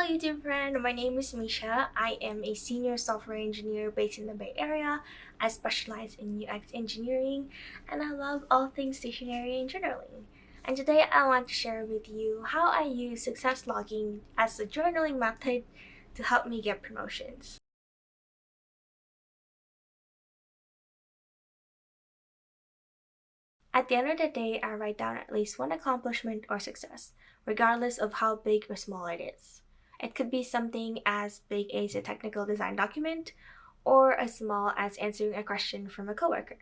YouTube friend, my name is Misha. I am a senior software engineer based in the Bay Area. I specialize in UX engineering and I love all things stationery and journaling. And today I want to share with you how I use success logging as a journaling method to help me get promotions. At the end of the day, I write down at least one accomplishment or success, regardless of how big or small it is. It could be something as big as a technical design document or as small as answering a question from a coworker.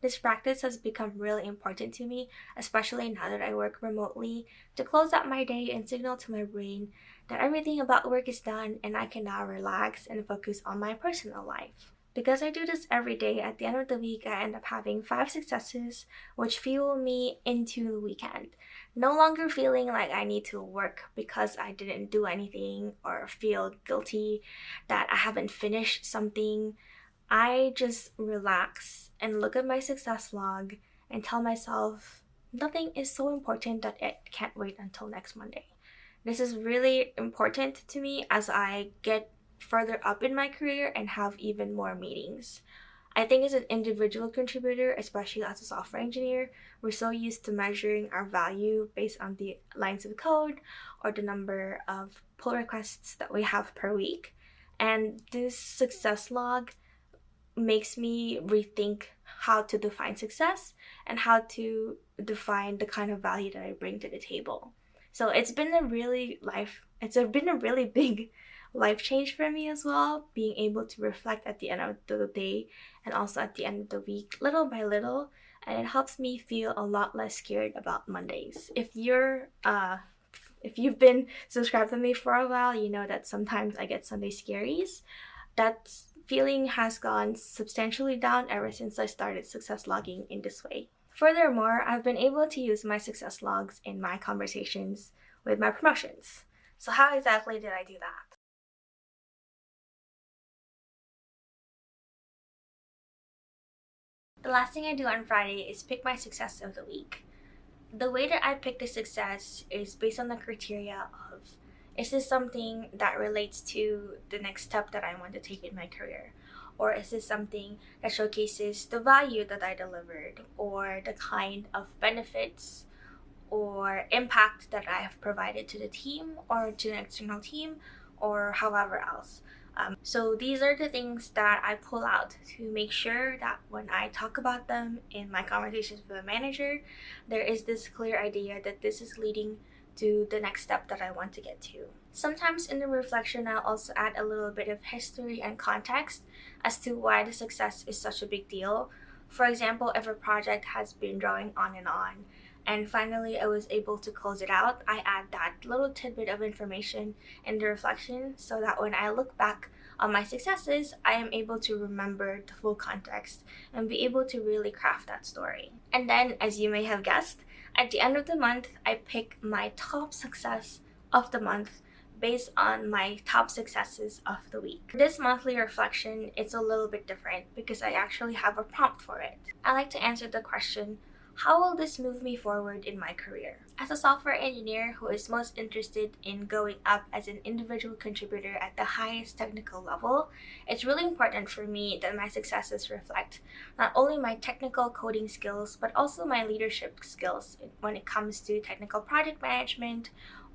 This practice has become really important to me, especially now that I work remotely, to close out my day and signal to my brain that everything about work is done and I can now relax and focus on my personal life. Because I do this every day, at the end of the week, I end up having 5 successes, which fuel me into the weekend. No longer feeling like I need to work because I didn't do anything or feel guilty that I haven't finished something. I just relax and look at my success log and tell myself nothing is so important that it can't wait until next Monday. This is really important to me as I get further up in my career and have even more meetings. I think as an individual contributor, especially as a software engineer, we're so used to measuring our value based on the lines of code or the number of pull requests that we have per week. And this success log makes me rethink how to define success and how to define the kind of value that I bring to the table. So it's been a really big life change for me as well, being able to reflect at the end of the day and also at the end of the week, little by little, and it helps me feel a lot less scared about Mondays. If you've been subscribed to me for a while, you know that sometimes I get Sunday scaries. That feeling has gone substantially down ever since I started success logging in this way. Furthermore, I've been able to use my success logs in my conversations with my promotions. So how exactly did I do that? The last thing I do on Friday is pick my success of the week. The way that I pick the success is based on the criteria of, is this something that relates to the next step that I want to take in my career? Or is this something that showcases the value that I delivered or the kind of benefits or impact that I have provided to the team or to the external team or however else? So these are the things that I pull out to make sure that when I talk about them in my conversations with the manager, there is this clear idea that this is leading to the next step that I want to get to. Sometimes in the reflection, I'll also add a little bit of history and context as to why the success is such a big deal. For example, if a project has been drawing on and finally I was able to close it out, I add that little tidbit of information in the reflection so that when I look back on my successes, I am able to remember the full context and be able to really craft that story. And then, as you may have guessed, at the end of the month, I pick my top success of the month based on my top successes of the week. This monthly reflection, it's a little bit different because I actually have a prompt for it. I like to answer the question, how will this move me forward in my career? As a software engineer who is most interested in going up as an individual contributor at the highest technical level, it's really important for me that my successes reflect not only my technical coding skills, but also my leadership skills when it comes to technical project management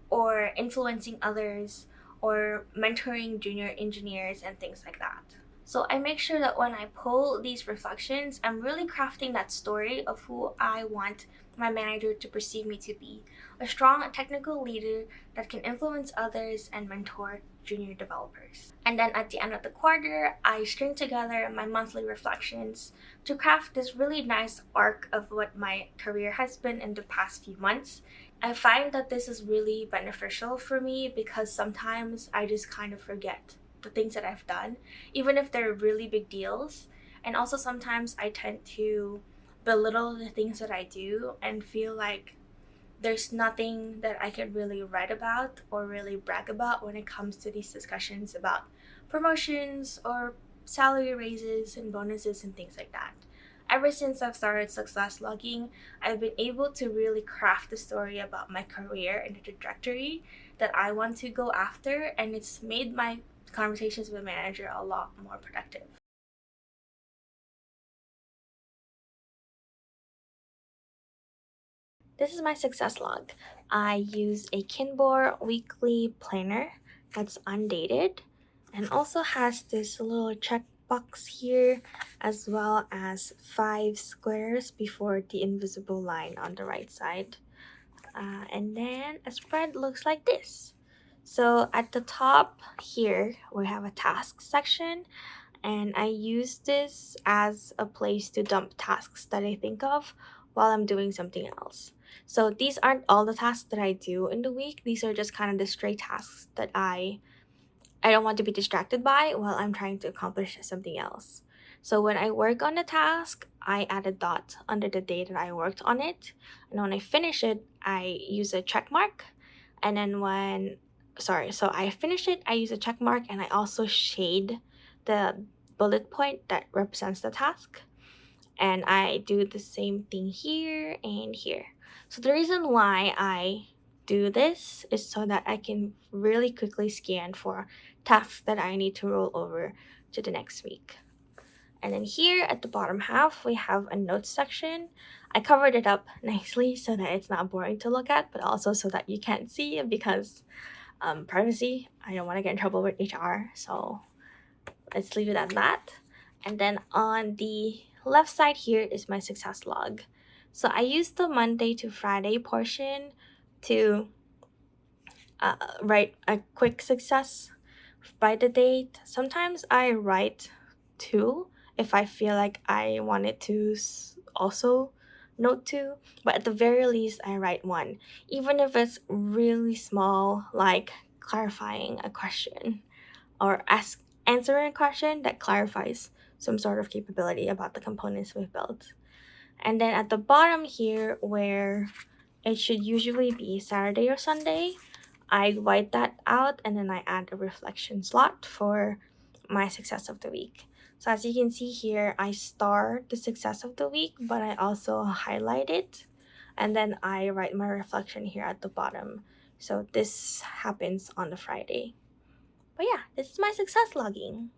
or influencing others or mentoring junior engineers and things like that. So I make sure that when I pull these reflections, I'm really crafting that story of who I want my manager to perceive me to be. A strong technical leader that can influence others and mentor junior developers. And then at the end of the quarter, I string together my monthly reflections to craft this really nice arc of what my career has been in the past few months. I find that this is really beneficial for me because sometimes I just kind of forget the things that I've done, even if they're really big deals. And also sometimes I tend to belittle the things that I do and feel like there's nothing that I could really write about or really brag about when it comes to these discussions about promotions or salary raises and bonuses and things like that. Ever since I've started success logging, I've been able to really craft the story about my career and the trajectory that I want to go after, and it's made my conversations with my manager a lot more productive. This is my success log. I use a Kinbor weekly planner that's undated and also has this little checkbox here, as well as 5 squares before the invisible line on the right side. And then a spread looks like this. So at the top here, we have a task section, and I use this as a place to dump tasks that I think of while I'm doing something else. So these aren't all the tasks that I do in the week. These are just kind of the stray tasks that I don't want to be distracted by while I'm trying to accomplish something else. So when I work on a task, I add a dot under the day that I worked on it. And when I finish it, I use a check mark. And then so I finish it, I use a check mark, and I also shade the bullet point that represents the task. And I do the same thing here and here. So the reason why I do this is so that I can really quickly scan for tasks that I need to roll over to the next week. And then here at the bottom half, we have a notes section. I covered it up nicely so that it's not boring to look at, but also so that you can't see, because privacy. I don't want to get in trouble with HR, so let's leave it at that. And then on the left side here is my success log. So I use the Monday to Friday portion to write a quick success by the date. Sometimes I write two if I feel like I wanted to also note two, but at the very least, I write one, even if it's really small, like clarifying a question or answering a question that clarifies some sort of capability about the components we've built. And then at the bottom here, where it should usually be Saturday or Sunday, I white that out and then I add a reflection slot for my success of the week. So as you can see here, I star the success of the week, but I also highlight it, and then I write my reflection here at the bottom. So this happens on the Friday. But yeah, this is my success logging.